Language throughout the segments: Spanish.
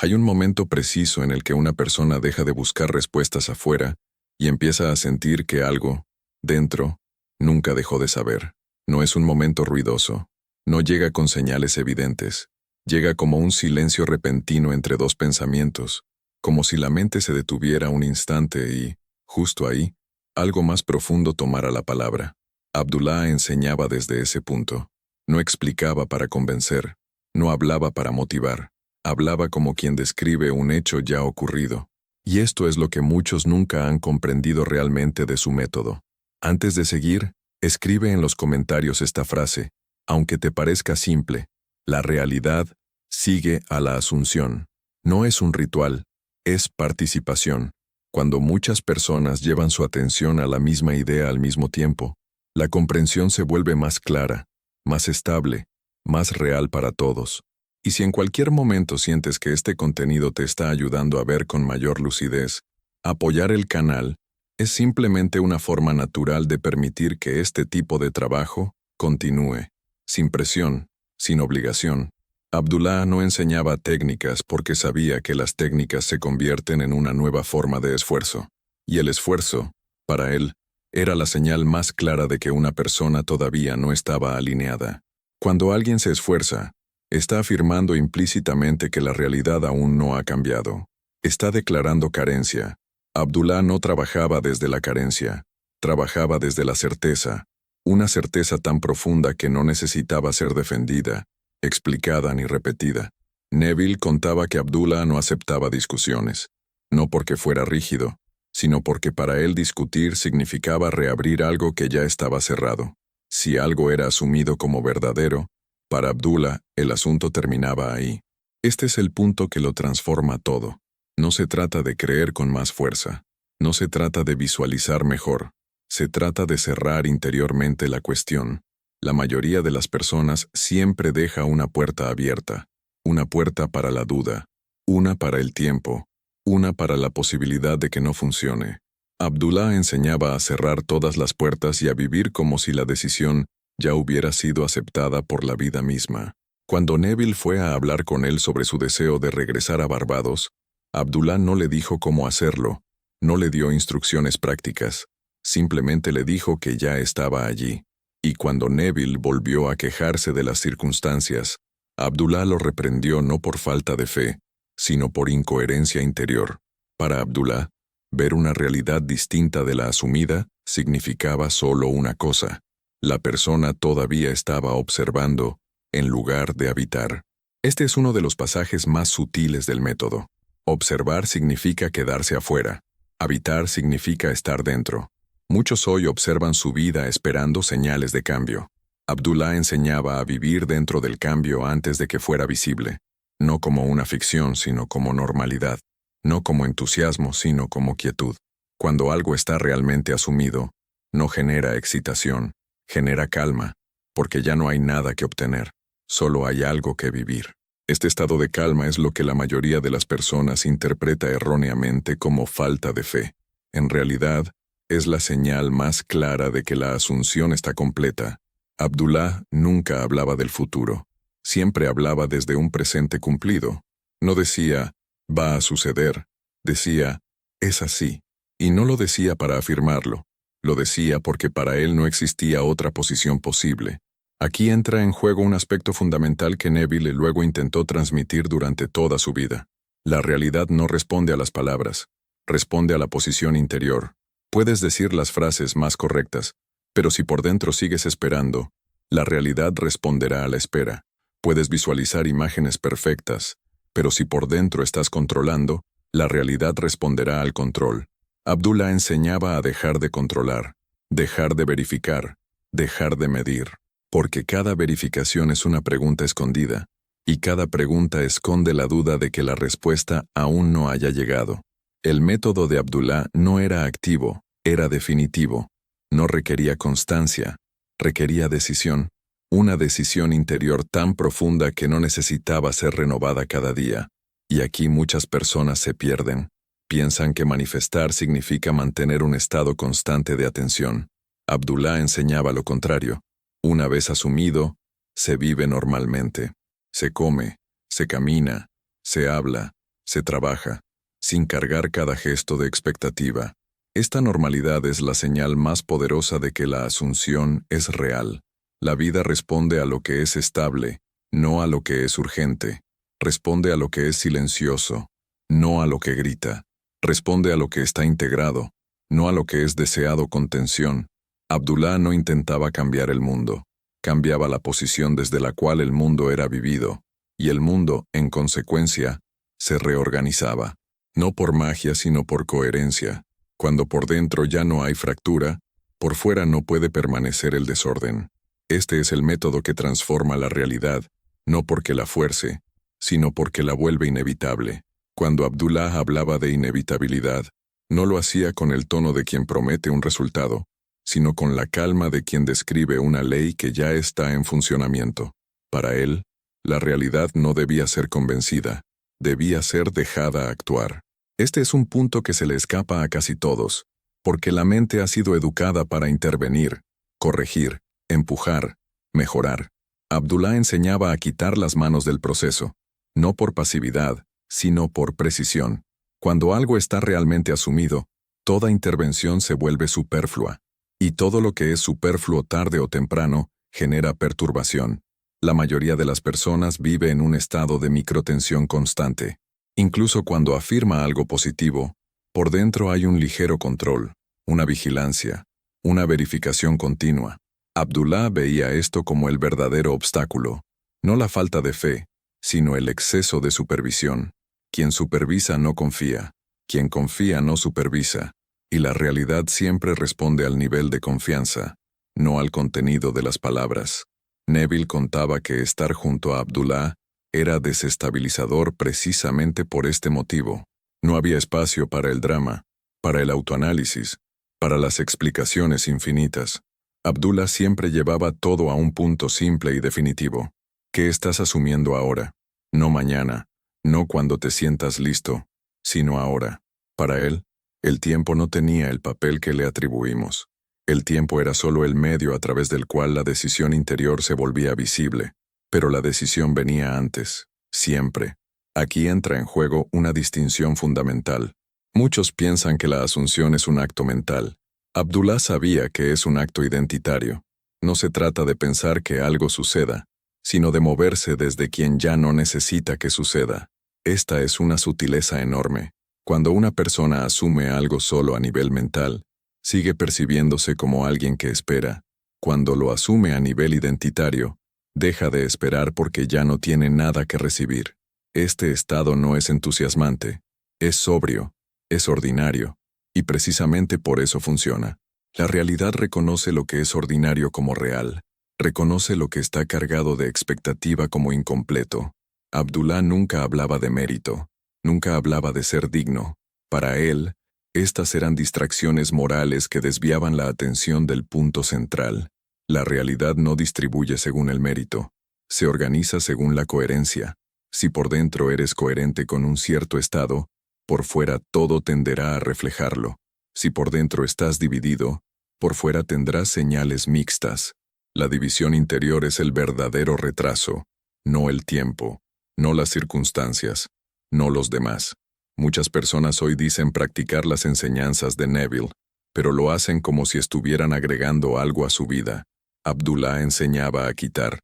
Hay un momento preciso en el que una persona deja de buscar respuestas afuera y empieza a sentir que algo, dentro, nunca dejó de saber. No es un momento ruidoso. No llega con señales evidentes. Llega como un silencio repentino entre dos pensamientos, como si la mente se detuviera un instante y, justo ahí, algo más profundo tomara la palabra. Abdullah enseñaba desde ese punto. No explicaba para convencer, no hablaba para motivar, hablaba como quien describe un hecho ya ocurrido. Y esto es lo que muchos nunca han comprendido realmente de su método. Antes de seguir, escribe en los comentarios esta frase: aunque te parezca simple, la realidad sigue a la asunción. No es un ritual, es participación. Cuando muchas personas llevan su atención a la misma idea al mismo tiempo, la comprensión se vuelve más clara, más estable, más real para todos. Y si en cualquier momento sientes que este contenido te está ayudando a ver con mayor lucidez, apoyar el canal es simplemente una forma natural de permitir que este tipo de trabajo continúe, sin presión, sin obligación. Abdullah no enseñaba técnicas porque sabía que las técnicas se convierten en una nueva forma de esfuerzo. Y el esfuerzo, para él, era la señal más clara de que una persona todavía no estaba alineada. Cuando alguien se esfuerza, está afirmando implícitamente que la realidad aún no ha cambiado. Está declarando carencia. Abdullah no trabajaba desde la carencia, trabajaba desde la certeza, una certeza tan profunda que no necesitaba ser defendida, explicada ni repetida. Neville contaba que Abdullah no aceptaba discusiones, no porque fuera rígido, sino porque para él discutir significaba reabrir algo que ya estaba cerrado. Si algo era asumido como verdadero, para Abdullah el asunto terminaba ahí. Este es el punto que lo transforma todo. No se trata de creer con más fuerza, no se trata de visualizar mejor, se trata de cerrar interiormente la cuestión. La mayoría de las personas siempre deja una puerta abierta, una puerta para la duda, una para el tiempo, una para la posibilidad de que no funcione. Abdullah enseñaba a cerrar todas las puertas y a vivir como si la decisión ya hubiera sido aceptada por la vida misma. Cuando Neville fue a hablar con él sobre su deseo de regresar a Barbados, Abdullah no le dijo cómo hacerlo, no le dio instrucciones prácticas, simplemente le dijo que ya estaba allí. Y cuando Neville volvió a quejarse de las circunstancias, Abdullah lo reprendió no por falta de fe, sino por incoherencia interior. Para Abdullah, ver una realidad distinta de la asumida significaba solo una cosa: la persona todavía estaba observando, en lugar de habitar. Este es uno de los pasajes más sutiles del método. Observar significa quedarse afuera. Habitar significa estar dentro. Muchos hoy observan su vida esperando señales de cambio. Abdullah enseñaba a vivir dentro del cambio antes de que fuera visible, no como una ficción, sino como normalidad, no como entusiasmo, sino como quietud. Cuando algo está realmente asumido, no genera excitación, genera calma, porque ya no hay nada que obtener, solo hay algo que vivir. Este estado de calma es lo que la mayoría de las personas interpreta erróneamente como falta de fe. En realidad, es la señal más clara de que la asunción está completa. Abdullah nunca hablaba del futuro, siempre hablaba desde un presente cumplido. No decía, va a suceder, decía, es así. Y no lo decía para afirmarlo, lo decía porque para él no existía otra posición posible. Aquí entra en juego un aspecto fundamental que Neville luego intentó transmitir durante toda su vida. La realidad no responde a las palabras, responde a la posición interior. Puedes decir las frases más correctas, pero si por dentro sigues esperando, la realidad responderá a la espera. Puedes visualizar imágenes perfectas, pero si por dentro estás controlando, la realidad responderá al control. Abdullah enseñaba a dejar de controlar, dejar de verificar, dejar de medir. Porque cada verificación es una pregunta escondida, y cada pregunta esconde la duda de que la respuesta aún no haya llegado. El método de Abdullah no era activo, era definitivo. No requería constancia, requería decisión, una decisión interior tan profunda que no necesitaba ser renovada cada día. Y aquí muchas personas se pierden. Piensan que manifestar significa mantener un estado constante de atención. Abdullah enseñaba lo contrario. Una vez asumido, se vive normalmente. Se come, se camina, se habla, se trabaja, sin cargar cada gesto de expectativa. Esta normalidad es la señal más poderosa de que la asunción es real. La vida responde a lo que es estable, no a lo que es urgente. Responde a lo que es silencioso, no a lo que grita. Responde a lo que está integrado, no a lo que es deseado con tensión. Abdullah no intentaba cambiar el mundo. Cambiaba la posición desde la cual el mundo era vivido, y el mundo, en consecuencia, se reorganizaba. No por magia, sino por coherencia. Cuando por dentro ya no hay fractura, por fuera no puede permanecer el desorden. Este es el método que transforma la realidad, no porque la fuerce, sino porque la vuelve inevitable. Cuando Abdullah hablaba de inevitabilidad, no lo hacía con el tono de quien promete un resultado, sino con la calma de quien describe una ley que ya está en funcionamiento. Para él, la realidad no debía ser convencida, debía ser dejada actuar. Este es un punto que se le escapa a casi todos, porque la mente ha sido educada para intervenir, corregir, empujar, mejorar. Abdullah enseñaba a quitar las manos del proceso, no por pasividad, sino por precisión. Cuando algo está realmente asumido, toda intervención se vuelve superflua, y todo lo que es superfluo tarde o temprano genera perturbación. La mayoría de las personas vive en un estado de microtensión constante. Incluso cuando afirma algo positivo, por dentro hay un ligero control, una vigilancia, una verificación continua. Abdullah veía esto como el verdadero obstáculo, no la falta de fe, sino el exceso de supervisión. Quien supervisa no confía, quien confía no supervisa, y la realidad siempre responde al nivel de confianza, no al contenido de las palabras. Neville contaba que estar junto a Abdullah era desestabilizador precisamente por este motivo. No había espacio para el drama, para el autoanálisis, para las explicaciones infinitas. Abdullah siempre llevaba todo a un punto simple y definitivo. ¿Qué estás asumiendo ahora? No mañana, no cuando te sientas listo, sino ahora. Para él, el tiempo no tenía el papel que le atribuimos. El tiempo era solo el medio a través del cual la decisión interior se volvía visible. Pero la decisión venía antes, siempre. Aquí entra en juego una distinción fundamental. Muchos piensan que la asunción es un acto mental. Abdullah sabía que es un acto identitario. No se trata de pensar que algo suceda, sino de moverse desde quien ya no necesita que suceda. Esta es una sutileza enorme. Cuando una persona asume algo solo a nivel mental, sigue percibiéndose como alguien que espera. Cuando lo asume a nivel identitario, deja de esperar porque ya no tiene nada que recibir. Este estado no es entusiasmante, es sobrio, es ordinario, y precisamente por eso funciona. La realidad reconoce lo que es ordinario como real, reconoce lo que está cargado de expectativa como incompleto. Abdullah nunca hablaba de mérito, nunca hablaba de ser digno. Para él, estas eran distracciones morales que desviaban la atención del punto central. La realidad no distribuye según el mérito, se organiza según la coherencia. Si por dentro eres coherente con un cierto estado, por fuera todo tenderá a reflejarlo. Si por dentro estás dividido, por fuera tendrás señales mixtas. La división interior es el verdadero retraso, no el tiempo, no las circunstancias, no los demás. Muchas personas hoy dicen practicar las enseñanzas de Neville, pero lo hacen como si estuvieran agregando algo a su vida. Abdullah enseñaba a quitar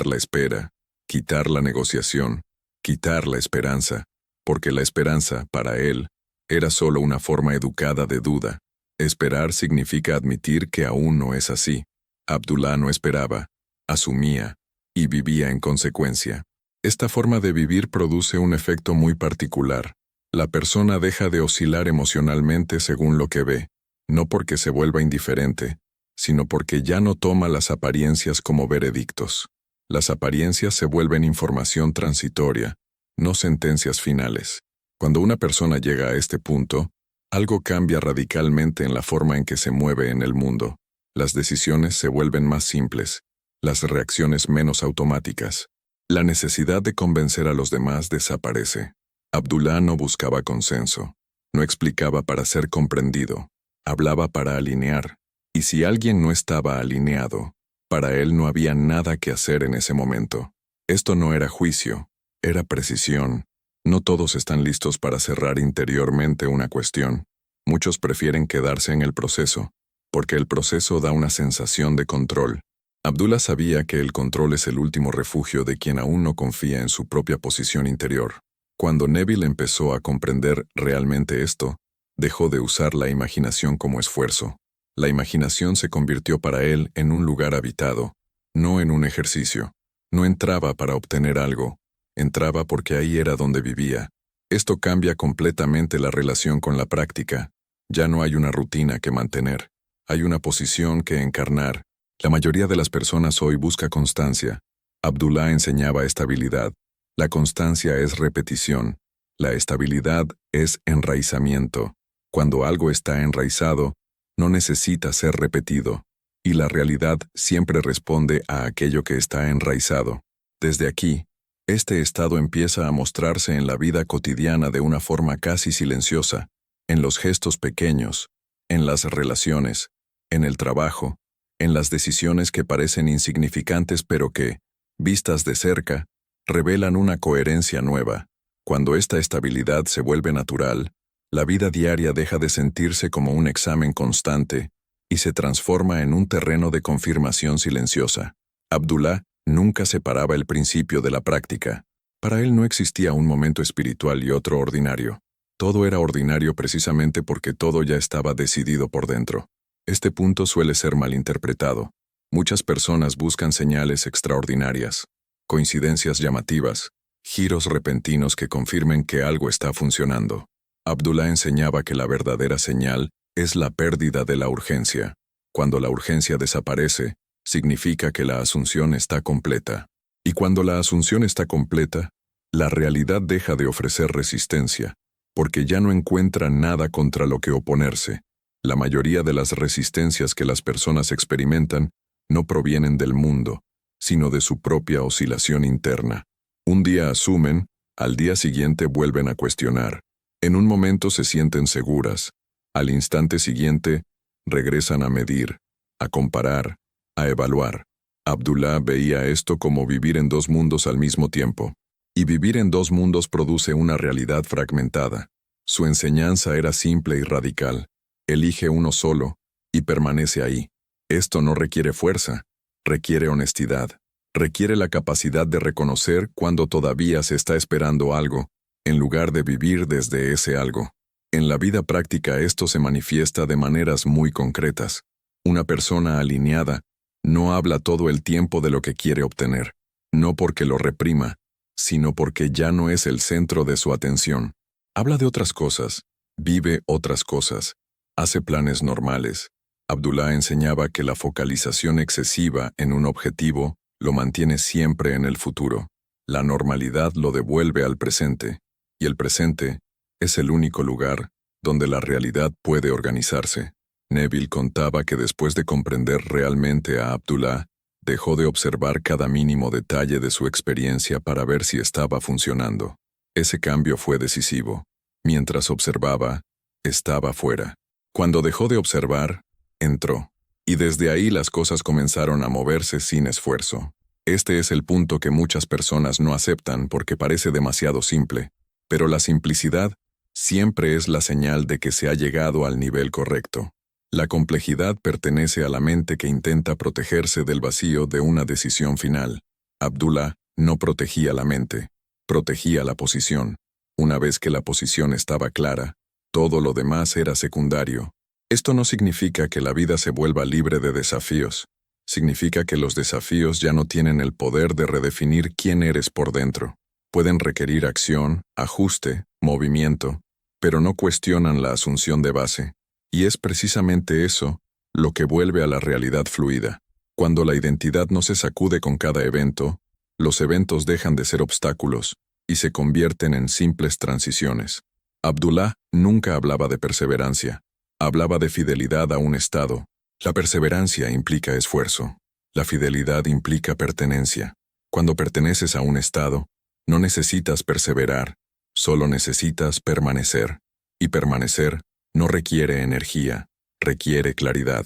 la espera, quitar la negociación, quitar la esperanza, porque la esperanza, para él, era solo una forma educada de duda. Esperar significa admitir que aún no es así. Abdullah no esperaba, asumía, y vivía en consecuencia. Esta forma de vivir produce un efecto muy particular. La persona deja de oscilar emocionalmente según lo que ve, no porque se vuelva indiferente, sino porque ya no toma las apariencias como veredictos. Las apariencias se vuelven información transitoria, no sentencias finales. Cuando una persona llega a este punto, algo cambia radicalmente en la forma en que se mueve en el mundo. Las decisiones se vuelven más simples, las reacciones menos automáticas. La necesidad de convencer a los demás desaparece. Abdullah no buscaba consenso, no explicaba para ser comprendido, hablaba para alinear. Y si alguien no estaba alineado, para él no había nada que hacer en ese momento. Esto no era juicio, era precisión, No todos están listos para cerrar interiormente una cuestión. Muchos prefieren quedarse en el proceso, porque el proceso da una sensación de control. Abdullah sabía que el control es el último refugio de quien aún no confía en su propia posición interior. Cuando Neville empezó a comprender realmente esto, dejó de usar la imaginación como esfuerzo. La imaginación se convirtió para él en un lugar habitado, no en un ejercicio. No entraba para obtener algo, entraba porque ahí era donde vivía. Esto cambia completamente la relación con la práctica. Ya no hay una rutina que mantener, hay una posición que encarnar. La mayoría de las personas hoy busca constancia. Abdullah enseñaba estabilidad. La constancia es repetición. La estabilidad es enraizamiento. Cuando algo está enraizado, no necesita ser repetido. Y la realidad siempre responde a aquello que está enraizado. Desde aquí, este estado empieza a mostrarse en la vida cotidiana de una forma casi silenciosa, en los gestos pequeños, en las relaciones, en el trabajo, en las decisiones que parecen insignificantes pero que, vistas de cerca, revelan una coherencia nueva. Cuando esta estabilidad se vuelve natural, la vida diaria deja de sentirse como un examen constante y se transforma en un terreno de confirmación silenciosa. Abdullah nunca separaba el principio de la práctica. Para él no existía un momento espiritual y otro ordinario. Todo era ordinario precisamente porque todo ya estaba decidido por dentro. Este punto suele ser malinterpretado. Muchas personas buscan señales extraordinarias, coincidencias llamativas, giros repentinos que confirmen que algo está funcionando. Abdullah enseñaba que la verdadera señal es la pérdida de la urgencia. Cuando la urgencia desaparece, significa que la asunción está completa. Y cuando la asunción está completa, la realidad deja de ofrecer resistencia, porque ya no encuentra nada contra lo que oponerse. La mayoría de las resistencias que las personas experimentan no provienen del mundo, sino de su propia oscilación interna. Un día asumen, al día siguiente vuelven a cuestionar. En un momento se sienten seguras, al instante siguiente regresan a medir, a comparar, a evaluar. Abdullah veía esto como vivir en dos mundos al mismo tiempo. Y vivir en dos mundos produce una realidad fragmentada. Su enseñanza era simple y radical. Elige uno solo y permanece ahí. Esto no requiere fuerza, requiere honestidad. Requiere la capacidad de reconocer cuando todavía se está esperando algo, en lugar de vivir desde ese algo. En la vida práctica esto se manifiesta de maneras muy concretas. Una persona alineada no habla todo el tiempo de lo que quiere obtener, no porque lo reprima, sino porque ya no es el centro de su atención. Habla de otras cosas, vive otras cosas, hace planes normales. Abdullah enseñaba que la focalización excesiva en un objetivo lo mantiene siempre en el futuro. La normalidad lo devuelve al presente, y el presente es el único lugar donde la realidad puede organizarse. Neville contaba que después de comprender realmente a Abdullah, dejó de observar cada mínimo detalle de su experiencia para ver si estaba funcionando. Ese cambio fue decisivo. Mientras observaba, estaba fuera. Cuando dejó de observar, entró. Y desde ahí las cosas comenzaron a moverse sin esfuerzo. Este es el punto que muchas personas no aceptan porque parece demasiado simple, pero la simplicidad siempre es la señal de que se ha llegado al nivel correcto. La complejidad pertenece a la mente que intenta protegerse del vacío de una decisión final. Abdullah no protegía la mente, protegía la posición. Una vez que la posición estaba clara, todo lo demás era secundario. Esto no significa que la vida se vuelva libre de desafíos. Significa que los desafíos ya no tienen el poder de redefinir quién eres por dentro. Pueden requerir acción, ajuste, movimiento, pero no cuestionan la asunción de base. Y es precisamente eso lo que vuelve a la realidad fluida. Cuando la identidad no se sacude con cada evento, los eventos dejan de ser obstáculos y se convierten en simples transiciones. Abdullah nunca hablaba de perseverancia. Hablaba de fidelidad a un estado. La perseverancia implica esfuerzo. La fidelidad implica pertenencia. Cuando perteneces a un estado, no necesitas perseverar, solo necesitas permanecer. Y permanecer no requiere energía, requiere claridad.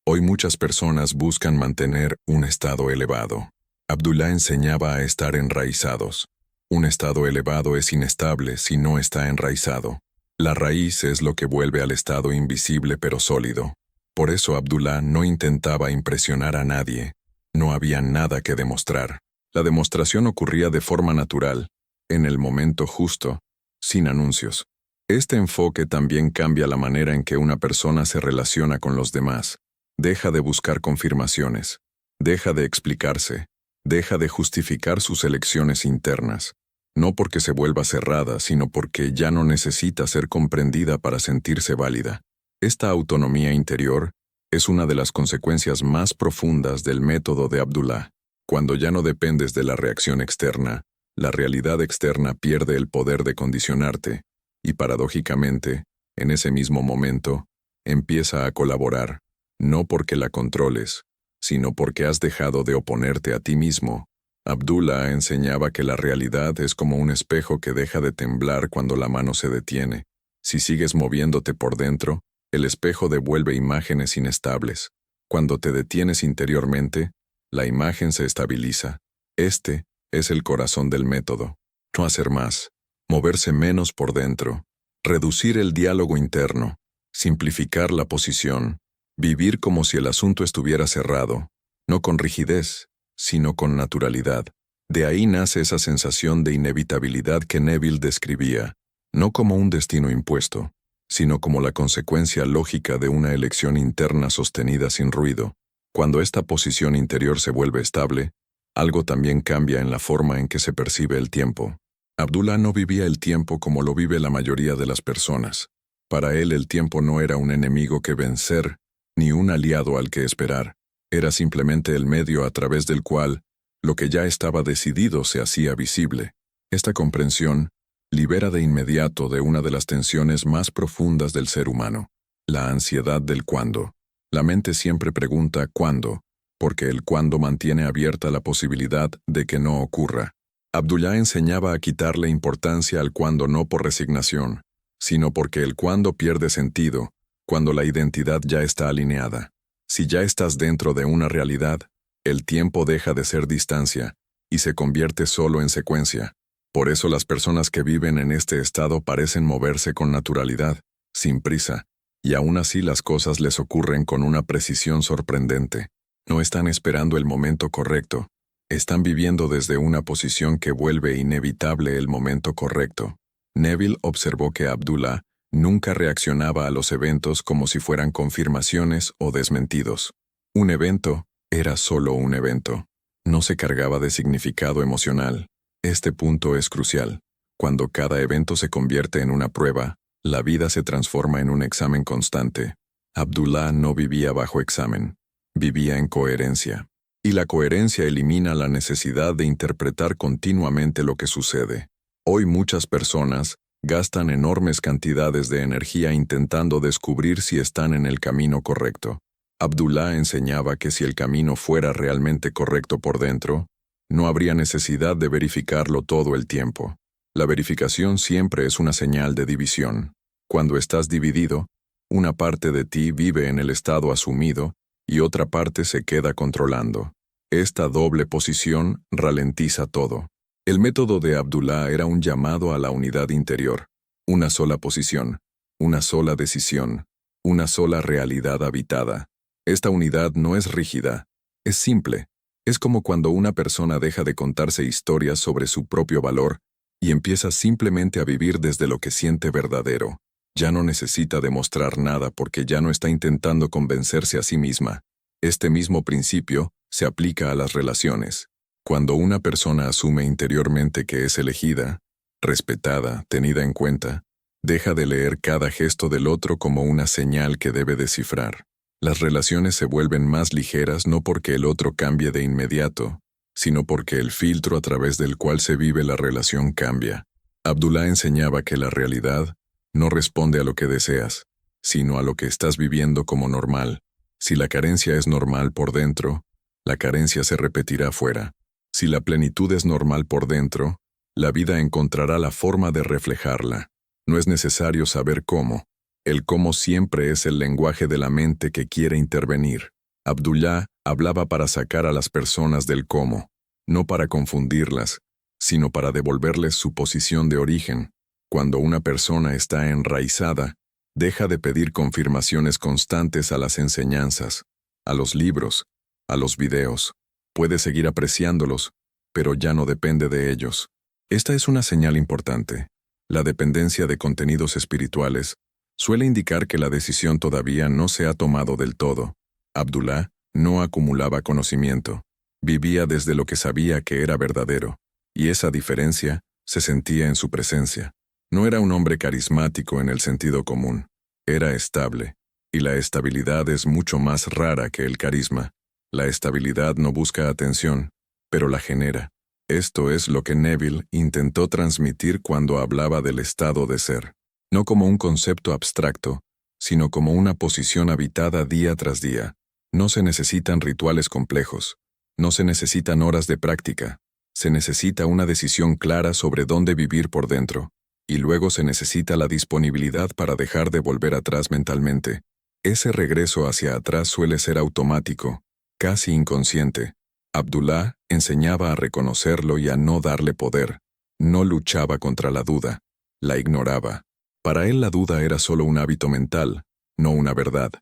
Hoy muchas personas buscan mantener un estado elevado. Abdullah enseñaba a estar enraizados. Un estado elevado es inestable si no está enraizado. La raíz es lo que vuelve al estado invisible pero sólido. Por eso Abdullah no intentaba impresionar a nadie. No había nada que demostrar. La demostración ocurría de forma natural, en el momento justo, sin anuncios. Este enfoque también cambia la manera en que una persona se relaciona con los demás. Deja de buscar confirmaciones. Deja de explicarse. Deja de justificar sus elecciones internas. No porque se vuelva cerrada, sino porque ya no necesita ser comprendida para sentirse válida. Esta autonomía interior es una de las consecuencias más profundas del método de Abdullah. Cuando ya no dependes de la reacción externa, la realidad externa pierde el poder de condicionarte, y paradójicamente, en ese mismo momento, empieza a colaborar, no porque la controles, sino porque has dejado de oponerte a ti mismo. Abdullah enseñaba que la realidad es como un espejo que deja de temblar cuando la mano se detiene. Si sigues moviéndote por dentro, el espejo devuelve imágenes inestables. Cuando te detienes interiormente, la imagen se estabiliza. Este es el corazón del método. No hacer más, moverse menos por dentro, reducir el diálogo interno, simplificar la posición, vivir como si el asunto estuviera cerrado, no con rigidez, sino con naturalidad. De ahí nace esa sensación de inevitabilidad que Neville describía, no como un destino impuesto, sino como la consecuencia lógica de una elección interna sostenida sin ruido. Cuando esta posición interior se vuelve estable, algo también cambia en la forma en que se percibe el tiempo. Abdullah no vivía el tiempo como lo vive la mayoría de las personas. Para él el tiempo no era un enemigo que vencer, ni un aliado al que esperar. Era simplemente el medio a través del cual lo que ya estaba decidido se hacía visible. Esta comprensión libera de inmediato de una de las tensiones más profundas del ser humano, la ansiedad del cuándo. La mente siempre pregunta ¿cuándo?, porque el cuándo mantiene abierta la posibilidad de que no ocurra. Abdullah enseñaba a quitarle importancia al cuándo no por resignación, sino porque el cuándo pierde sentido cuando la identidad ya está alineada. Si ya estás dentro de una realidad, el tiempo deja de ser distancia y se convierte solo en secuencia. Por eso las personas que viven en este estado parecen moverse con naturalidad, sin prisa, y aún así las cosas les ocurren con una precisión sorprendente. No están esperando el momento correcto, están viviendo desde una posición que vuelve inevitable el momento correcto. Neville observó que Abdullah nunca reaccionaba a los eventos como si fueran confirmaciones o desmentidos. Un evento era solo un evento. No se cargaba de significado emocional. Este punto es crucial. Cuando cada evento se convierte en una prueba, la vida se transforma en un examen constante. Abdullah no vivía bajo examen. Vivía en coherencia. Y la coherencia elimina la necesidad de interpretar continuamente lo que sucede. Hoy muchas personas gastan enormes cantidades de energía intentando descubrir si están en el camino correcto. Abdullah enseñaba que si el camino fuera realmente correcto por dentro, no habría necesidad de verificarlo todo el tiempo. La verificación siempre es una señal de división. Cuando estás dividido, una parte de ti vive en el estado asumido y otra parte se queda controlando. Esta doble posición ralentiza todo. El método de Abdullah era un llamado a la unidad interior. Una sola posición, una sola decisión, una sola realidad habitada. Esta unidad no es rígida, es simple. Es como cuando una persona deja de contarse historias sobre su propio valor y empieza simplemente a vivir desde lo que siente verdadero. Ya no necesita demostrar nada porque ya no está intentando convencerse a sí misma. Este mismo principio se aplica a las relaciones. Cuando una persona asume interiormente que es elegida, respetada, tenida en cuenta, deja de leer cada gesto del otro como una señal que debe descifrar. Las relaciones se vuelven más ligeras no porque el otro cambie de inmediato, sino porque el filtro a través del cual se vive la relación cambia. Abdullah enseñaba que la realidad no responde a lo que deseas, sino a lo que estás viviendo como normal. Si la carencia es normal por dentro, la carencia se repetirá afuera. Si la plenitud es normal por dentro, la vida encontrará la forma de reflejarla. No es necesario saber cómo. El cómo siempre es el lenguaje de la mente que quiere intervenir. Abdullah hablaba para sacar a las personas del cómo, no para confundirlas, sino para devolverles su posición de origen. Cuando una persona está enraizada, deja de pedir confirmaciones constantes a las enseñanzas, a los libros, a los videos. Puede seguir apreciándolos, pero ya no depende de ellos. Esta es una señal importante. La dependencia de contenidos espirituales suele indicar que la decisión todavía no se ha tomado del todo. Abdullah no acumulaba conocimiento. Vivía desde lo que sabía que era verdadero, y esa diferencia se sentía en su presencia. No era un hombre carismático en el sentido común. Era estable, y la estabilidad es mucho más rara que el carisma. La estabilidad no busca atención, pero la genera. Esto es lo que Neville intentó transmitir cuando hablaba del estado de ser. No como un concepto abstracto, sino como una posición habitada día tras día. No se necesitan rituales complejos. No se necesitan horas de práctica. Se necesita una decisión clara sobre dónde vivir por dentro. Y luego se necesita la disponibilidad para dejar de volver atrás mentalmente. Ese regreso hacia atrás suele ser automático, casi inconsciente. Abdullah enseñaba a reconocerlo y a no darle poder. No luchaba contra la duda. La ignoraba. Para él la duda era solo un hábito mental, no una verdad.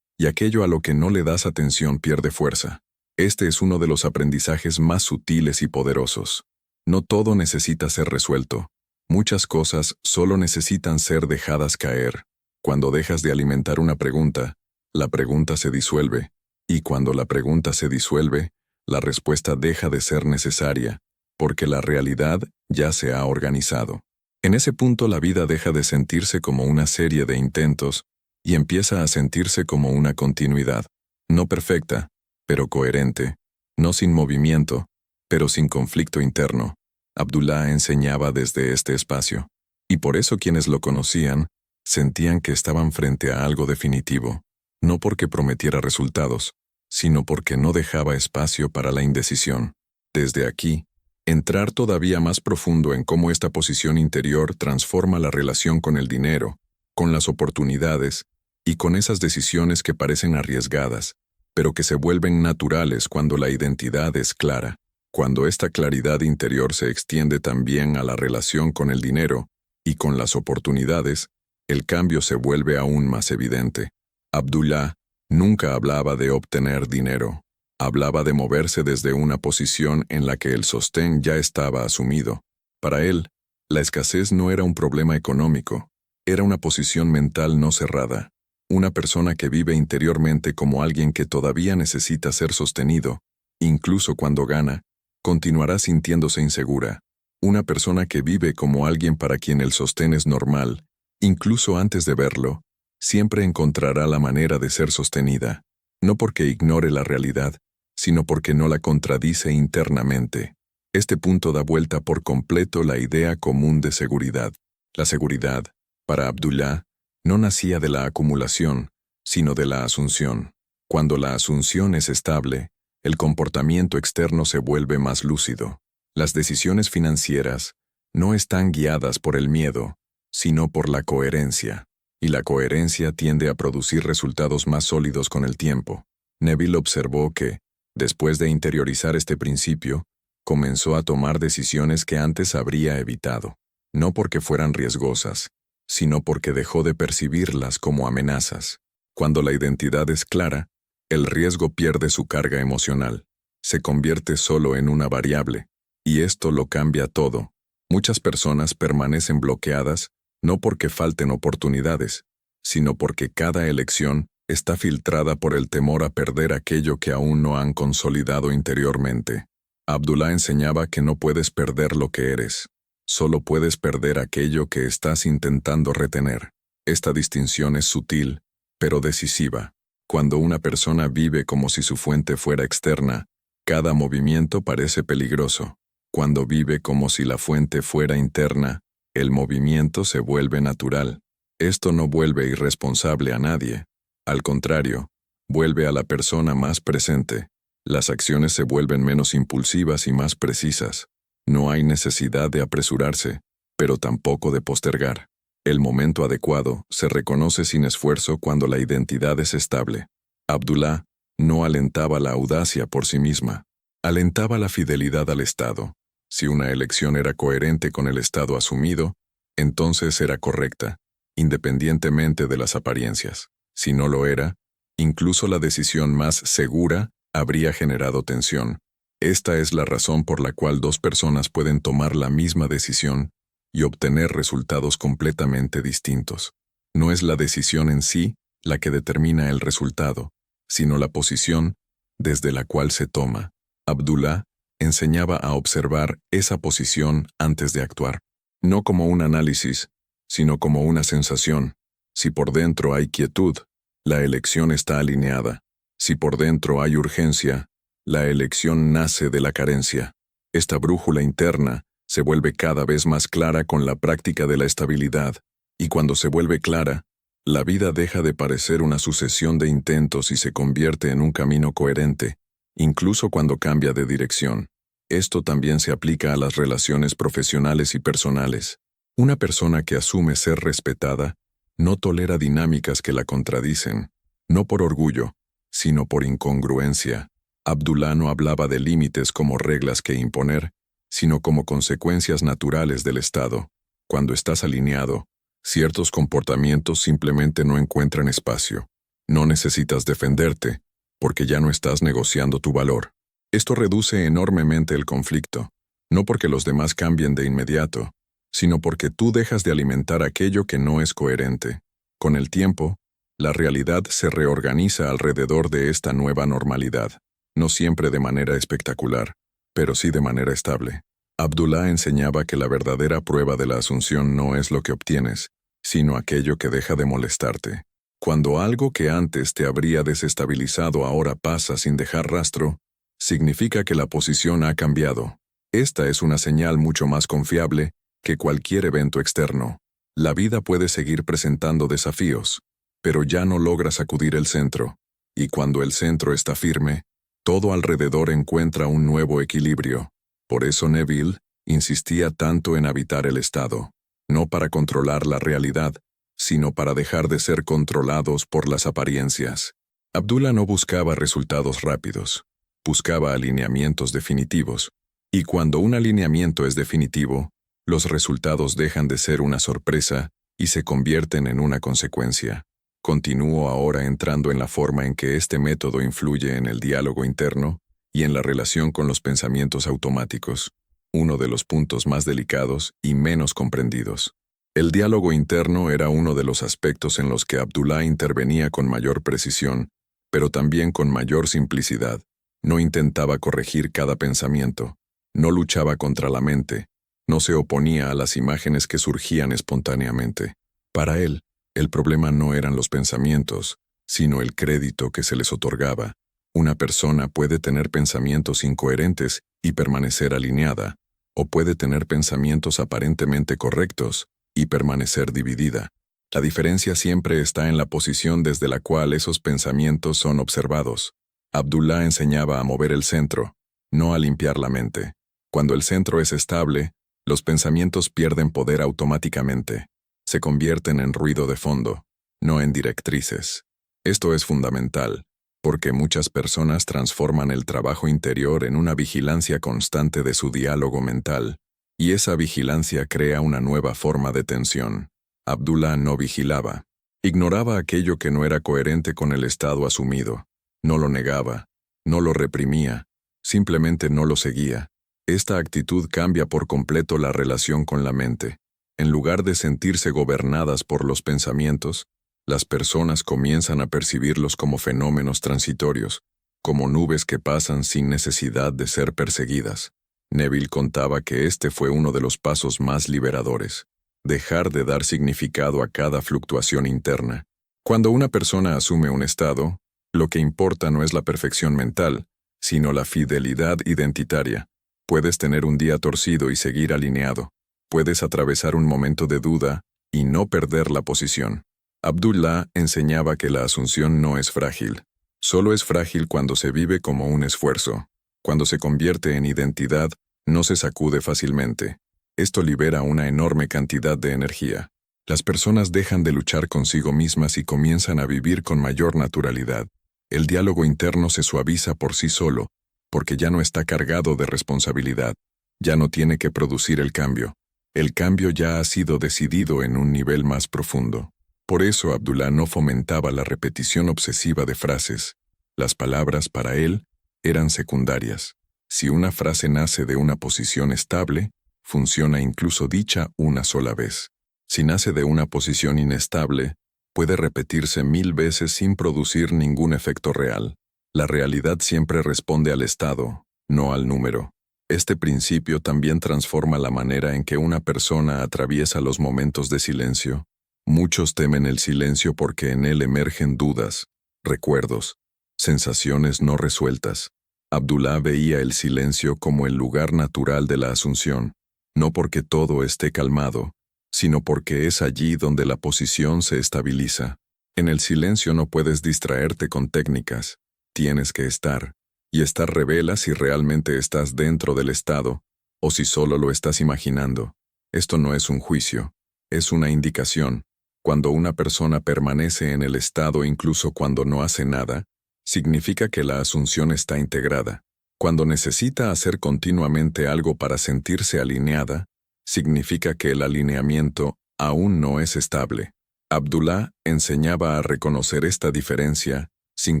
Y aquello a lo que no le das atención pierde fuerza. Este es uno de los aprendizajes más sutiles y poderosos. No todo necesita ser resuelto. Muchas cosas solo necesitan ser dejadas caer. Cuando dejas de alimentar una pregunta, la pregunta se disuelve. Y cuando la pregunta se disuelve, la respuesta deja de ser necesaria, porque la realidad ya se ha organizado. En ese punto la vida deja de sentirse como una serie de intentos y empieza a sentirse como una continuidad, no perfecta, pero coherente, no sin movimiento, pero sin conflicto interno. Abdullah enseñaba desde este espacio, y por eso quienes lo conocían sentían que estaban frente a algo definitivo, no porque prometiera resultados, sino porque no dejaba espacio para la indecisión. Desde aquí, entrar todavía más profundo en cómo esta posición interior transforma la relación con el dinero, con las oportunidades y con esas decisiones que parecen arriesgadas, pero que se vuelven naturales cuando la identidad es clara. Cuando esta claridad interior se extiende también a la relación con el dinero y con las oportunidades, el cambio se vuelve aún más evidente. Abdullah nunca hablaba de obtener dinero. Hablaba de moverse desde una posición en la que el sostén ya estaba asumido. Para él, la escasez no era un problema económico, era una posición mental no cerrada. Una persona que vive interiormente como alguien que todavía necesita ser sostenido, incluso cuando gana, continuará sintiéndose insegura. Una persona que vive como alguien para quien el sostén es normal, incluso antes de verlo, siempre encontrará la manera de ser sostenida, no porque ignore la realidad, sino porque no la contradice internamente. Este punto da vuelta por completo la idea común de seguridad. La seguridad, para Abdullah, no nacía de la acumulación, sino de la asunción. Cuando la asunción es estable, el comportamiento externo se vuelve más lúcido. Las decisiones financieras no están guiadas por el miedo, sino por la coherencia. Y la coherencia tiende a producir resultados más sólidos con el tiempo. Neville observó que, después de interiorizar este principio, comenzó a tomar decisiones que antes habría evitado, no porque fueran riesgosas, sino porque dejó de percibirlas como amenazas. Cuando la identidad es clara, el riesgo pierde su carga emocional, se convierte solo en una variable, y esto lo cambia todo. Muchas personas permanecen bloqueadas no porque falten oportunidades, sino porque cada elección está filtrada por el temor a perder aquello que aún no han consolidado interiormente. Abdullah enseñaba que no puedes perder lo que eres, solo puedes perder aquello que estás intentando retener. Esta distinción es sutil, pero decisiva. Cuando una persona vive como si su fuente fuera externa, cada movimiento parece peligroso. Cuando vive como si la fuente fuera interna, el movimiento se vuelve natural. Esto no vuelve irresponsable a nadie. Al contrario, vuelve a la persona más presente. Las acciones se vuelven menos impulsivas y más precisas. No hay necesidad de apresurarse, pero tampoco de postergar. El momento adecuado se reconoce sin esfuerzo cuando la identidad es estable. Abdullah no alentaba la audacia por sí misma. Alentaba la fidelidad al Estado. Si una elección era coherente con el estado asumido, entonces era correcta, independientemente de las apariencias. Si no lo era, incluso la decisión más segura habría generado tensión. Esta es la razón por la cual dos personas pueden tomar la misma decisión y obtener resultados completamente distintos. No es la decisión en sí la que determina el resultado, sino la posición desde la cual se toma. Abdullah enseñaba a observar esa posición antes de actuar, no como un análisis, sino como una sensación. Si por dentro hay quietud, la elección está alineada. Si por dentro hay urgencia, la elección nace de la carencia. Esta brújula interna se vuelve cada vez más clara con la práctica de la estabilidad, y cuando se vuelve clara, la vida deja de parecer una sucesión de intentos y se convierte en un camino coherente, incluso cuando cambia de dirección. Esto también se aplica a las relaciones profesionales y personales. Una persona que asume ser respetada no tolera dinámicas que la contradicen, no por orgullo, sino por incongruencia. Abdullah no hablaba de límites como reglas que imponer, sino como consecuencias naturales del estado. Cuando estás alineado, ciertos comportamientos simplemente no encuentran espacio. No necesitas defenderte, porque ya no estás negociando tu valor. Esto reduce enormemente el conflicto, no porque los demás cambien de inmediato, sino porque tú dejas de alimentar aquello que no es coherente. Con el tiempo, la realidad se reorganiza alrededor de esta nueva normalidad, no siempre de manera espectacular, pero sí de manera estable. Abdullah enseñaba que la verdadera prueba de la asunción no es lo que obtienes, sino aquello que deja de molestarte. Cuando algo que antes te habría desestabilizado ahora pasa sin dejar rastro, significa que la posición ha cambiado. Esta es una señal mucho más confiable que cualquier evento externo. La vida puede seguir presentando desafíos, pero ya no logra sacudir el centro, y cuando el centro está firme, todo alrededor encuentra un nuevo equilibrio. Por eso Neville insistía tanto en habitar el estado, no para controlar la realidad, sino para dejar de ser controlados por las apariencias. Abdullah no buscaba resultados rápidos, buscaba alineamientos definitivos, y cuando un alineamiento es definitivo, los resultados dejan de ser una sorpresa y se convierten en una consecuencia. Continúo ahora entrando en la forma en que este método influye en el diálogo interno y en la relación con los pensamientos automáticos, uno de los puntos más delicados y menos comprendidos. El diálogo interno era uno de los aspectos en los que Abdullah intervenía con mayor precisión, pero también con mayor simplicidad. No intentaba corregir cada pensamiento, no luchaba contra la mente, no se oponía a las imágenes que surgían espontáneamente. Para él, el problema no eran los pensamientos, sino el crédito que se les otorgaba. Una persona puede tener pensamientos incoherentes y permanecer alineada, o puede tener pensamientos aparentemente correctos y permanecer dividida. La diferencia siempre está en la posición desde la cual esos pensamientos son observados. Abdullah enseñaba a mover el centro, no a limpiar la mente. Cuando el centro es estable, los pensamientos pierden poder automáticamente. Se convierten en ruido de fondo, no en directrices. Esto es fundamental, porque muchas personas transforman el trabajo interior en una vigilancia constante de su diálogo mental, y esa vigilancia crea una nueva forma de tensión. Abdullah no vigilaba. Ignoraba aquello que no era coherente con el estado asumido. No lo negaba, no lo reprimía, simplemente no lo seguía. Esta actitud cambia por completo la relación con la mente. En lugar de sentirse gobernadas por los pensamientos, las personas comienzan a percibirlos como fenómenos transitorios, como nubes que pasan sin necesidad de ser perseguidas. Neville contaba que este fue uno de los pasos más liberadores: dejar de dar significado a cada fluctuación interna. Cuando una persona asume un estado, lo que importa no es la perfección mental, sino la fidelidad identitaria. Puedes tener un día torcido y seguir alineado. Puedes atravesar un momento de duda y no perder la posición. Abdullah enseñaba que la asunción no es frágil. Solo es frágil cuando se vive como un esfuerzo. Cuando se convierte en identidad, no se sacude fácilmente. Esto libera una enorme cantidad de energía. Las personas dejan de luchar consigo mismas y comienzan a vivir con mayor naturalidad. El diálogo interno se suaviza por sí solo, porque ya no está cargado de responsabilidad. Ya no tiene que producir el cambio. El cambio ya ha sido decidido en un nivel más profundo. Por eso Abdullah no fomentaba la repetición obsesiva de frases. Las palabras para él eran secundarias. Si una frase nace de una posición estable, funciona incluso dicha una sola vez. Si nace de una posición inestable, puede repetirse 1000 veces sin producir ningún efecto real. La realidad siempre responde al estado, no al número. Este principio también transforma la manera en que una persona atraviesa los momentos de silencio. Muchos temen el silencio porque en él emergen dudas, recuerdos, sensaciones no resueltas. Abdullah veía el silencio como el lugar natural de la asunción, no porque todo esté calmado, sino porque es allí donde la posición se estabiliza. En el silencio no puedes distraerte con técnicas, tienes que estar, y estar revela si realmente estás dentro del estado, o si solo lo estás imaginando. Esto no es un juicio, es una indicación. Cuando una persona permanece en el estado incluso cuando no hace nada, significa que la asunción está integrada. Cuando necesita hacer continuamente algo para sentirse alineada, significa que el alineamiento aún no es estable. Abdullah enseñaba a reconocer esta diferencia sin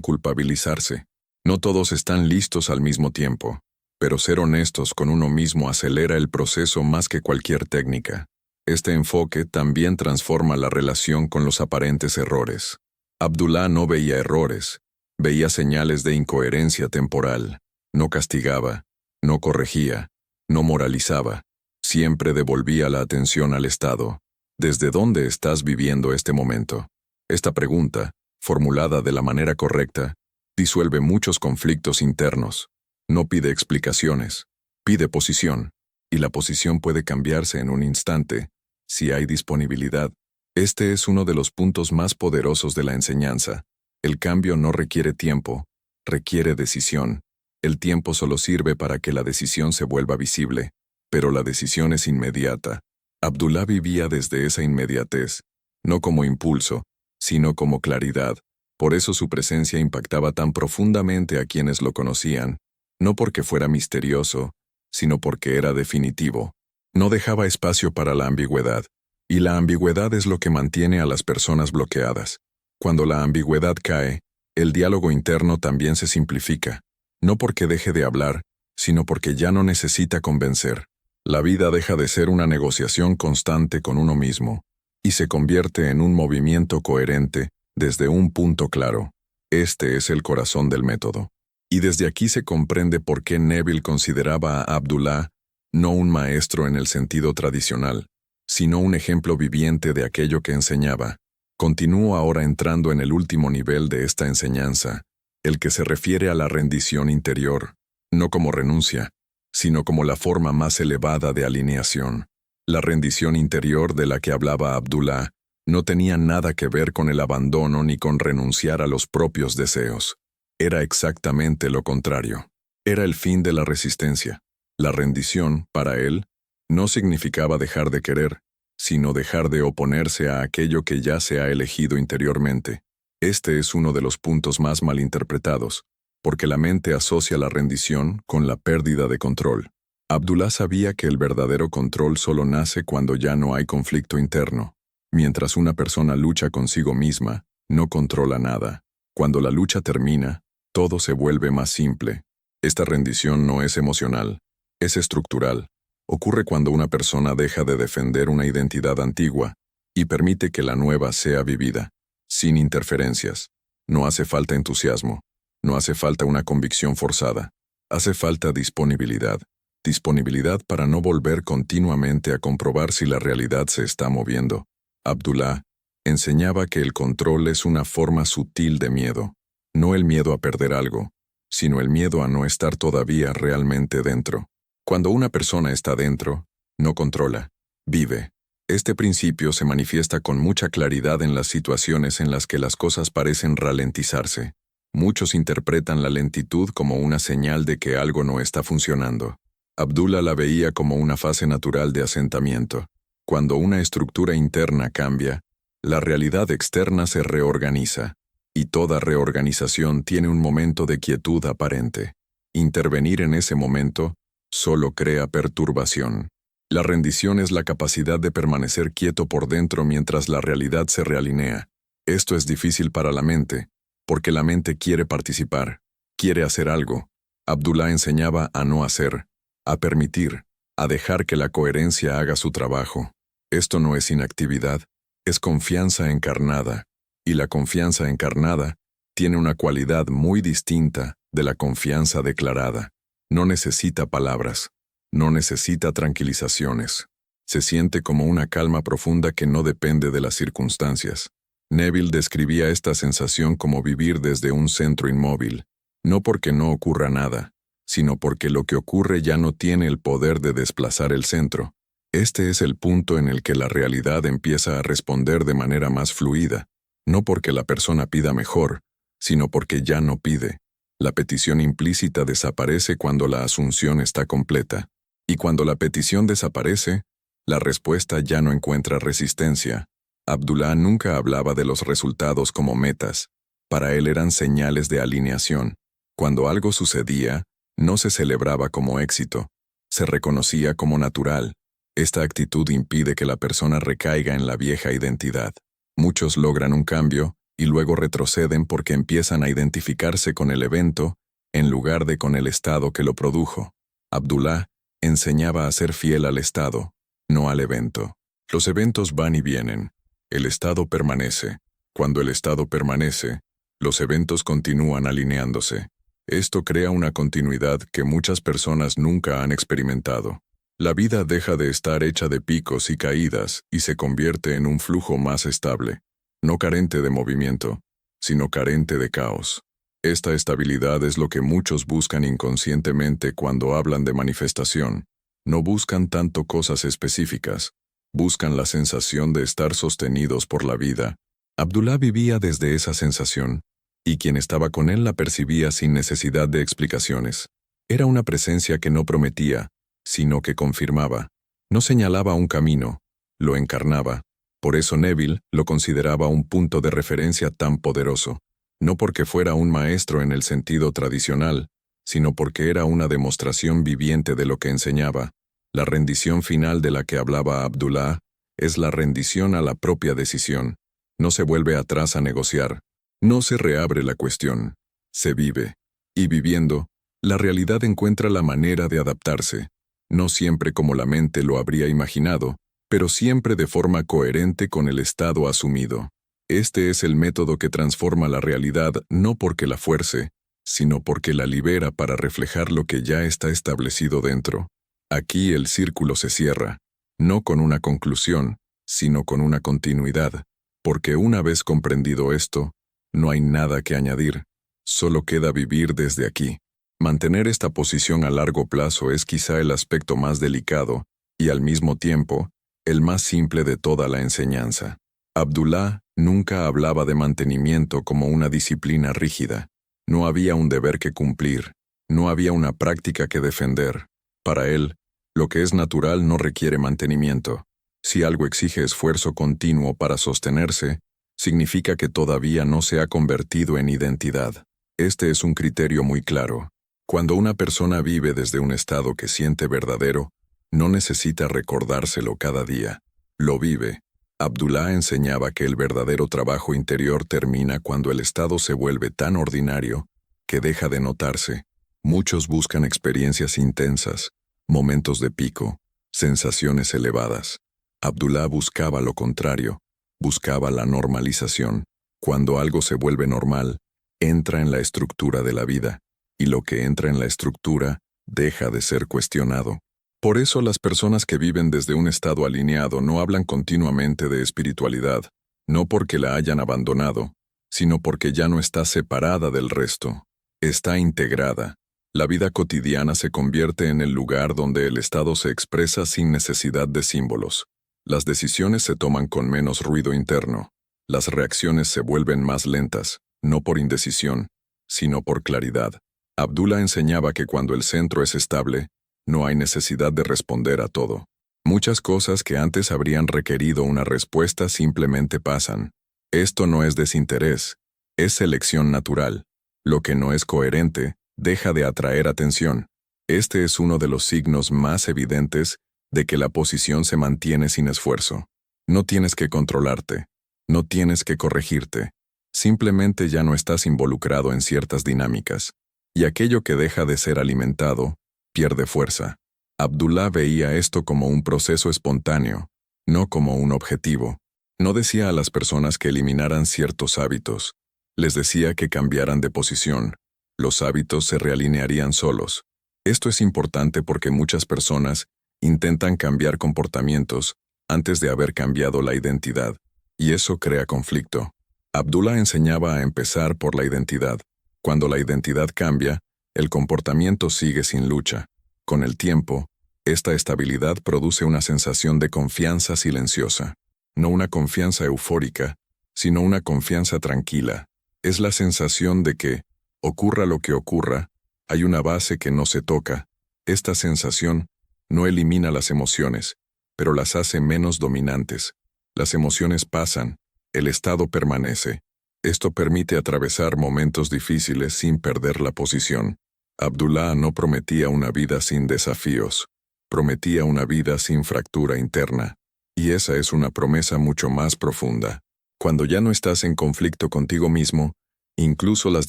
culpabilizarse. No todos están listos al mismo tiempo, pero ser honestos con uno mismo acelera el proceso más que cualquier técnica. Este enfoque también transforma la relación con los aparentes errores. Abdullah no veía errores, veía señales de incoherencia temporal. No castigaba, no corregía, no moralizaba. Siempre devolvía la atención al estado. ¿Desde dónde estás viviendo este momento? Esta pregunta, formulada de la manera correcta, disuelve muchos conflictos internos. No pide explicaciones, pide posición. Y la posición puede cambiarse en un instante, si hay disponibilidad. Este es uno de los puntos más poderosos de la enseñanza. El cambio no requiere tiempo, requiere decisión. El tiempo solo sirve para que la decisión se vuelva visible, pero la decisión es inmediata. Abdullah vivía desde esa inmediatez, no como impulso, sino como claridad. Por eso su presencia impactaba tan profundamente a quienes lo conocían, no porque fuera misterioso, sino porque era definitivo. No dejaba espacio para la ambigüedad, y la ambigüedad es lo que mantiene a las personas bloqueadas. Cuando la ambigüedad cae, el diálogo interno también se simplifica, no porque deje de hablar, sino porque ya no necesita convencer. La vida deja de ser una negociación constante con uno mismo, y se convierte en un movimiento coherente desde un punto claro. Este es el corazón del método. Y desde aquí se comprende por qué Neville consideraba a Abdullah no un maestro en el sentido tradicional, sino un ejemplo viviente de aquello que enseñaba. Continúo ahora entrando en el último nivel de esta enseñanza, el que se refiere a la rendición interior, no como renuncia, sino como la forma más elevada de alineación. La rendición interior de la que hablaba Abdullah no tenía nada que ver con el abandono ni con renunciar a los propios deseos. Era exactamente lo contrario. Era el fin de la resistencia. La rendición, para él, no significaba dejar de querer, sino dejar de oponerse a aquello que ya se ha elegido interiormente. Este es uno de los puntos más malinterpretados, porque la mente asocia la rendición con la pérdida de control. Abdullah sabía que el verdadero control solo nace cuando ya no hay conflicto interno. Mientras una persona lucha consigo misma, no controla nada. Cuando la lucha termina, todo se vuelve más simple. Esta rendición no es emocional, es estructural. Ocurre cuando una persona deja de defender una identidad antigua y permite que la nueva sea vivida, sin interferencias. No hace falta entusiasmo, no hace falta una convicción forzada, hace falta disponibilidad. Disponibilidad para no volver continuamente a comprobar si la realidad se está moviendo. Abdullah enseñaba que el control es una forma sutil de miedo, no el miedo a perder algo, sino el miedo a no estar todavía realmente dentro. Cuando una persona está dentro, no controla, vive. Este principio se manifiesta con mucha claridad en las situaciones en las que las cosas parecen ralentizarse. Muchos interpretan la lentitud como una señal de que algo no está funcionando. Abdullah la veía como una fase natural de asentamiento. Cuando una estructura interna cambia, la realidad externa se reorganiza, y toda reorganización tiene un momento de quietud aparente. Intervenir en ese momento solo crea perturbación. La rendición es la capacidad de permanecer quieto por dentro mientras la realidad se realinea. Esto es difícil para la mente, porque la mente quiere participar, quiere hacer algo. Abdullah enseñaba a no hacer, a permitir, a dejar que la coherencia haga su trabajo. Esto no es inactividad, es confianza encarnada, y la confianza encarnada tiene una cualidad muy distinta de la confianza declarada. No necesita palabras, no necesita tranquilizaciones. Se siente como una calma profunda que no depende de las circunstancias. Neville describía esta sensación como vivir desde un centro inmóvil, no porque no ocurra nada, sino porque lo que ocurre ya no tiene el poder de desplazar el centro. Este es el punto en el que la realidad empieza a responder de manera más fluida, no porque la persona pida mejor, sino porque ya no pide. La petición implícita desaparece cuando la asunción está completa, y cuando la petición desaparece, la respuesta ya no encuentra resistencia. Abdullah nunca hablaba de los resultados como metas, para él eran señales de alineación. Cuando algo sucedía, no se celebraba como éxito, se reconocía como natural. Esta actitud impide que la persona recaiga en la vieja identidad. Muchos logran un cambio y luego retroceden porque empiezan a identificarse con el evento en lugar de con el estado que lo produjo. Abdullah enseñaba a ser fiel al estado, no al evento. Los eventos van y vienen. El estado permanece. Cuando el estado permanece, los eventos continúan alineándose. Esto crea una continuidad que muchas personas nunca han experimentado. La vida deja de estar hecha de picos y caídas y se convierte en un flujo más estable, no carente de movimiento, sino carente de caos. Esta estabilidad es lo que muchos buscan inconscientemente cuando hablan de manifestación. No buscan tanto cosas específicas, buscan la sensación de estar sostenidos por la vida. Abdullah vivía desde esa sensación, y quien estaba con él la percibía sin necesidad de explicaciones. Era una presencia que no prometía, sino que confirmaba. No señalaba un camino, lo encarnaba. Por eso Neville lo consideraba un punto de referencia tan poderoso, no porque fuera un maestro en el sentido tradicional, sino porque era una demostración viviente de lo que enseñaba. La rendición final de la que hablaba Abdullah es la rendición a la propia decisión. No se vuelve atrás a negociar, no se reabre la cuestión, se vive. Y viviendo, la realidad encuentra la manera de adaptarse, no siempre como la mente lo habría imaginado, pero siempre de forma coherente con el estado asumido. Este es el método que transforma la realidad no porque la fuerce, sino porque la libera para reflejar lo que ya está establecido dentro. Aquí el círculo se cierra, no con una conclusión, sino con una continuidad, porque una vez comprendido esto, no hay nada que añadir, solo queda vivir desde aquí. Mantener esta posición a largo plazo es quizá el aspecto más delicado, y al mismo tiempo, el más simple de toda la enseñanza. Abdullah nunca hablaba de mantenimiento como una disciplina rígida. No había un deber que cumplir, no había una práctica que defender. Para él, lo que es natural no requiere mantenimiento. Si algo exige esfuerzo continuo para sostenerse, significa que todavía no se ha convertido en identidad. Este es un criterio muy claro. Cuando una persona vive desde un estado que siente verdadero, no necesita recordárselo cada día. Lo vive. Abdullah enseñaba que el verdadero trabajo interior termina cuando el estado se vuelve tan ordinario que deja de notarse. Muchos buscan experiencias intensas, momentos de pico, sensaciones elevadas. Abdullah buscaba lo contrario, buscaba la normalización. Cuando algo se vuelve normal, entra en la estructura de la vida, y lo que entra en la estructura deja de ser cuestionado. Por eso las personas que viven desde un estado alineado no hablan continuamente de espiritualidad, no porque la hayan abandonado, sino porque ya no está separada del resto, está integrada. La vida cotidiana se convierte en el lugar donde el estado se expresa sin necesidad de símbolos. Las decisiones se toman con menos ruido interno. Las reacciones se vuelven más lentas, no por indecisión, sino por claridad. Abdullah enseñaba que cuando el centro es estable, no hay necesidad de responder a todo. Muchas cosas que antes habrían requerido una respuesta simplemente pasan. Esto no es desinterés, es selección natural. Lo que no es coherente deja de atraer atención. Este es uno de los signos más evidentes de que la posición se mantiene sin esfuerzo. No tienes que controlarte, no tienes que corregirte, simplemente ya no estás involucrado en ciertas dinámicas, y aquello que deja de ser alimentado pierde fuerza. Abdullah veía esto como un proceso espontáneo, no como un objetivo. No decía a las personas que eliminaran ciertos hábitos, les decía que cambiaran de posición. Los hábitos se realinearían solos. Esto es importante porque muchas personas intentan cambiar comportamientos antes de haber cambiado la identidad, y eso crea conflicto. Abdullah enseñaba a empezar por la identidad. Cuando la identidad cambia, el comportamiento sigue sin lucha. Con el tiempo, esta estabilidad produce una sensación de confianza silenciosa. No una confianza eufórica, sino una confianza tranquila. Es la sensación de que, ocurra lo que ocurra, hay una base que no se toca. Esta sensación no elimina las emociones, pero las hace menos dominantes. Las emociones pasan, el estado permanece. Esto permite atravesar momentos difíciles sin perder la posición. Abdullah no prometía una vida sin desafíos, prometía una vida sin fractura interna. Y esa es una promesa mucho más profunda. Cuando ya no estás en conflicto contigo mismo, incluso las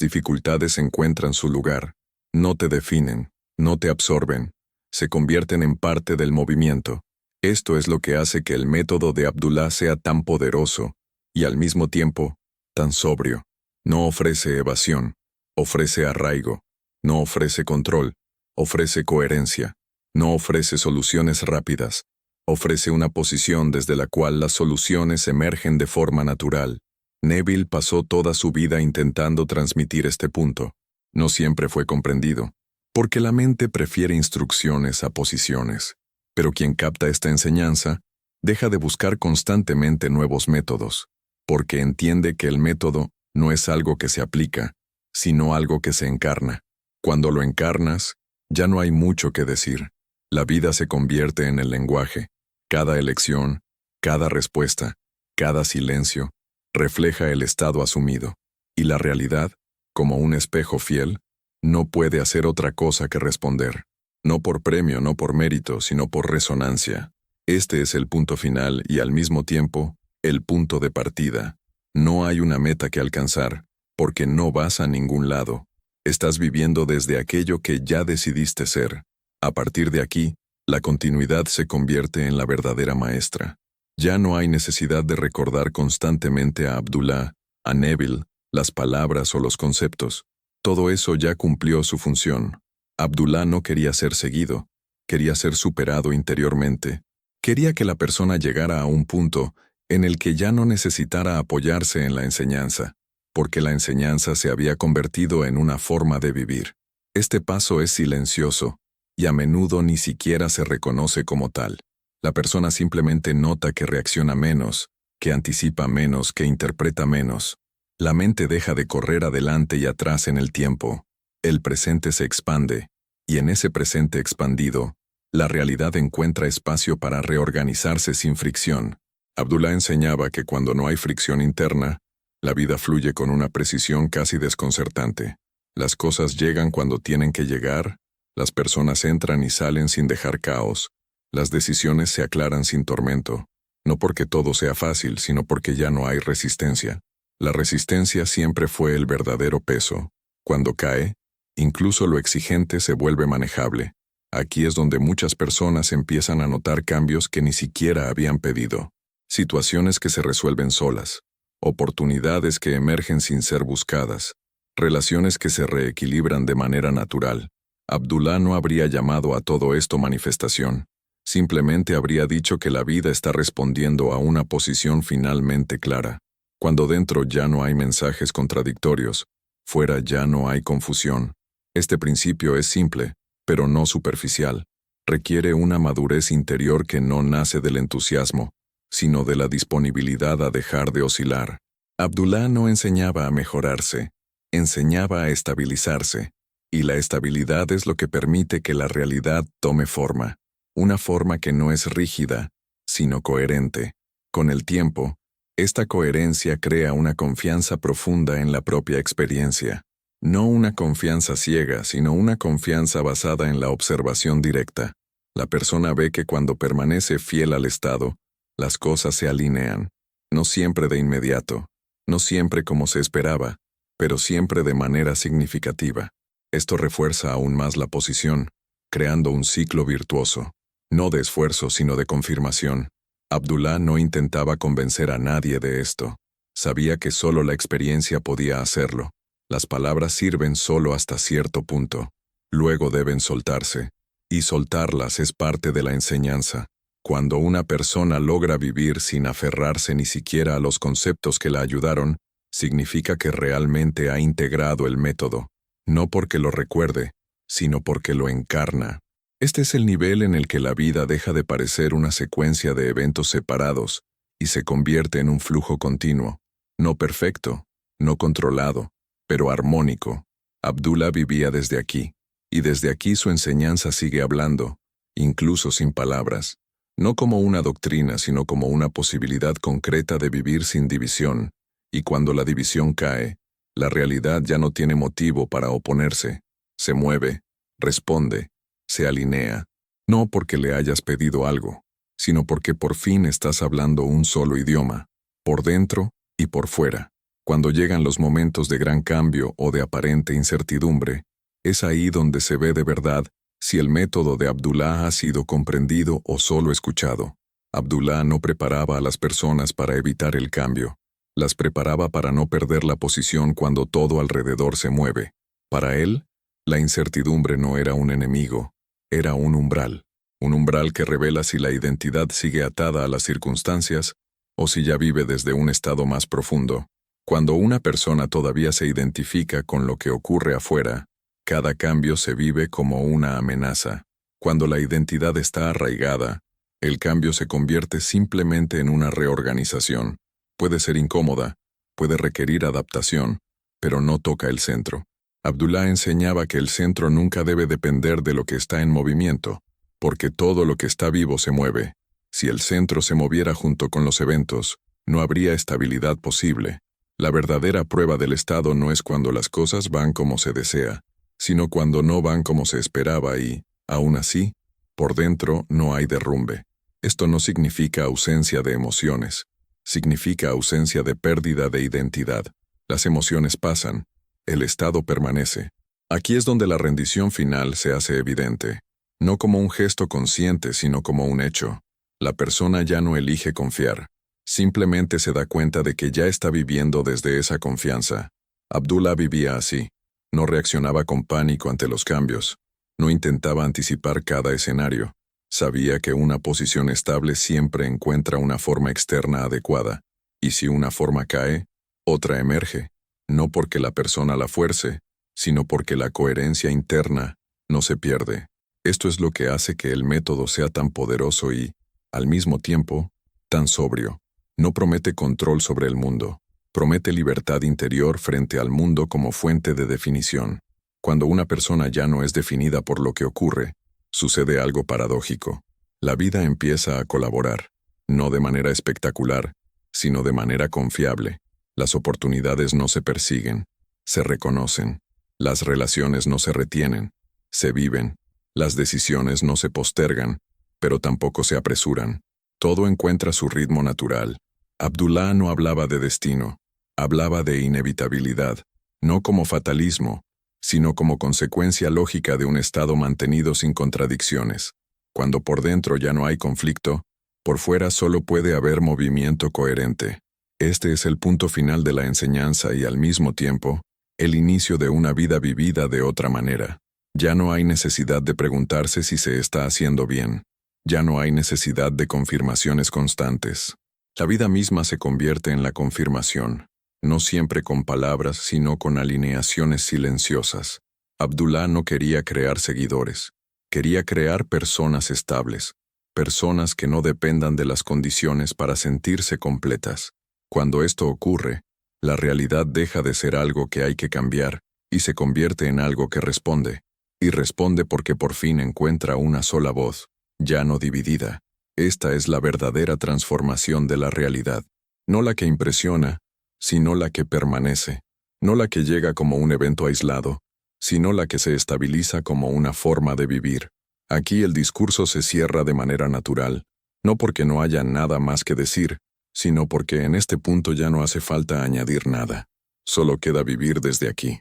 dificultades encuentran su lugar. No te definen, no te absorben, se convierten en parte del movimiento. Esto es lo que hace que el método de Abdullah sea tan poderoso y al mismo tiempo tan sobrio. No ofrece evasión, ofrece arraigo. No ofrece control, ofrece coherencia. No ofrece soluciones rápidas, ofrece una posición desde la cual las soluciones emergen de forma natural. Neville pasó toda su vida intentando transmitir este punto. No siempre fue comprendido, porque la mente prefiere instrucciones a posiciones. Pero quien capta esta enseñanza, deja de buscar constantemente nuevos métodos, porque entiende que el método no es algo que se aplica, sino algo que se encarna. Cuando lo encarnas, ya no hay mucho que decir. La vida se convierte en el lenguaje. Cada elección, cada respuesta, cada silencio, refleja el estado asumido. Y la realidad, como un espejo fiel, no puede hacer otra cosa que responder. No por premio, no por mérito, sino por resonancia. Este es el punto final y al mismo tiempo, el punto de partida. No hay una meta que alcanzar, porque no vas a ningún lado. Estás viviendo desde aquello que ya decidiste ser. A partir de aquí, la continuidad se convierte en la verdadera maestra. Ya no hay necesidad de recordar constantemente a Abdullah, a Neville, las palabras o los conceptos. Todo eso ya cumplió su función. Abdullah no quería ser seguido, quería ser superado interiormente. Quería que la persona llegara a un punto en el que ya no necesitara apoyarse en la enseñanza, porque la enseñanza se había convertido en una forma de vivir. Este paso es silencioso, y a menudo ni siquiera se reconoce como tal. La persona simplemente nota que reacciona menos, que anticipa menos, que interpreta menos. La mente deja de correr adelante y atrás en el tiempo. El presente se expande, y en ese presente expandido, la realidad encuentra espacio para reorganizarse sin fricción. Abdullah enseñaba que cuando no hay fricción interna, la vida fluye con una precisión casi desconcertante. Las cosas llegan cuando tienen que llegar, las personas entran y salen sin dejar caos, las decisiones se aclaran sin tormento, no porque todo sea fácil, sino porque ya no hay resistencia. La resistencia siempre fue el verdadero peso. Cuando cae, incluso lo exigente se vuelve manejable. Aquí es donde muchas personas empiezan a notar cambios que ni siquiera habían pedido. Situaciones que se resuelven solas, oportunidades que emergen sin ser buscadas, relaciones que se reequilibran de manera natural. Abdullah no habría llamado a todo esto manifestación, simplemente habría dicho que la vida está respondiendo a una posición finalmente clara. Cuando dentro ya no hay mensajes contradictorios, fuera ya no hay confusión. Este principio es simple, pero no superficial. Requiere una madurez interior que no nace del entusiasmo, sino de la disponibilidad a dejar de oscilar. Abdullah no enseñaba a mejorarse, enseñaba a estabilizarse, y la estabilidad es lo que permite que la realidad tome forma, una forma que no es rígida, sino coherente. Con el tiempo, esta coherencia crea una confianza profunda en la propia experiencia. No una confianza ciega, sino una confianza basada en la observación directa. La persona ve que cuando permanece fiel al estado, las cosas se alinean. No siempre de inmediato, no siempre como se esperaba, pero siempre de manera significativa. Esto refuerza aún más la posición, creando un ciclo virtuoso, no de esfuerzo sino de confirmación. Abdullah no intentaba convencer a nadie de esto. Sabía que solo la experiencia podía hacerlo. Las palabras sirven solo hasta cierto punto. Luego deben soltarse. Y soltarlas es parte de la enseñanza. Cuando una persona logra vivir sin aferrarse ni siquiera a los conceptos que la ayudaron, significa que realmente ha integrado el método, no porque lo recuerde, sino porque lo encarna. Este es el nivel en el que la vida deja de parecer una secuencia de eventos separados y se convierte en un flujo continuo, no perfecto, no controlado, pero armónico. Abdullah vivía desde aquí, y desde aquí su enseñanza sigue hablando, incluso sin palabras. No como una doctrina, sino como una posibilidad concreta de vivir sin división, y cuando la división cae, la realidad ya no tiene motivo para oponerse, se mueve, responde, se alinea, no porque le hayas pedido algo, sino porque por fin estás hablando un solo idioma, por dentro y por fuera. Cuando llegan los momentos de gran cambio o de aparente incertidumbre, es ahí donde se ve de verdad si el método de Abdullah ha sido comprendido o solo escuchado. Abdullah no preparaba a las personas para evitar el cambio, las preparaba para no perder la posición cuando todo alrededor se mueve. Para él, la incertidumbre no era un enemigo, era un umbral que revela si la identidad sigue atada a las circunstancias o si ya vive desde un estado más profundo. Cuando una persona todavía se identifica con lo que ocurre afuera, cada cambio se vive como una amenaza. Cuando la identidad está arraigada, el cambio se convierte simplemente en una reorganización. Puede ser incómoda, puede requerir adaptación, pero no toca el centro. Abdullah enseñaba que el centro nunca debe depender de lo que está en movimiento, porque todo lo que está vivo se mueve. Si el centro se moviera junto con los eventos, no habría estabilidad posible. La verdadera prueba del estado no es cuando las cosas van como se desea, sino cuando no van como se esperaba y, aún así, por dentro no hay derrumbe. Esto no significa ausencia de emociones, significa ausencia de pérdida de identidad. Las emociones pasan, el estado permanece. Aquí es donde la rendición final se hace evidente, no como un gesto consciente, sino como un hecho. La persona ya no elige confiar, simplemente se da cuenta de que ya está viviendo desde esa confianza. Abdullah vivía así. No reaccionaba con pánico ante los cambios, no intentaba anticipar cada escenario. Sabía que una posición estable siempre encuentra una forma externa adecuada, y si una forma cae, otra emerge, no porque la persona la fuerce, sino porque la coherencia interna no se pierde. Esto es lo que hace que el método sea tan poderoso y, al mismo tiempo, tan sobrio. No promete control sobre el mundo. Promete libertad interior frente al mundo como fuente de definición. Cuando una persona ya no es definida por lo que ocurre, sucede algo paradójico. La vida empieza a colaborar, no de manera espectacular, sino de manera confiable. Las oportunidades no se persiguen, se reconocen. Las relaciones no se retienen, se viven. Las decisiones no se postergan, pero tampoco se apresuran. Todo encuentra su ritmo natural. Abdullah no hablaba de destino. Hablaba de inevitabilidad, no como fatalismo, sino como consecuencia lógica de un estado mantenido sin contradicciones. Cuando por dentro ya no hay conflicto, por fuera solo puede haber movimiento coherente. Este es el punto final de la enseñanza y al mismo tiempo, el inicio de una vida vivida de otra manera. Ya no hay necesidad de preguntarse si se está haciendo bien. Ya no hay necesidad de confirmaciones constantes. La vida misma se convierte en la confirmación. No siempre con palabras, sino con alineaciones silenciosas. Abdullah no quería crear seguidores, quería crear personas estables, personas que no dependan de las condiciones para sentirse completas. Cuando esto ocurre, la realidad deja de ser algo que hay que cambiar y se convierte en algo que responde. Y responde porque por fin encuentra una sola voz, ya no dividida. Esta es la verdadera transformación de la realidad, no la que impresiona, sino la que permanece. no la que llega como un evento aislado, sino la que se estabiliza como una forma de vivir. Aquí el discurso se cierra de manera natural, no porque no haya nada más que decir, sino porque en este punto ya no hace falta añadir nada. Solo queda vivir desde aquí.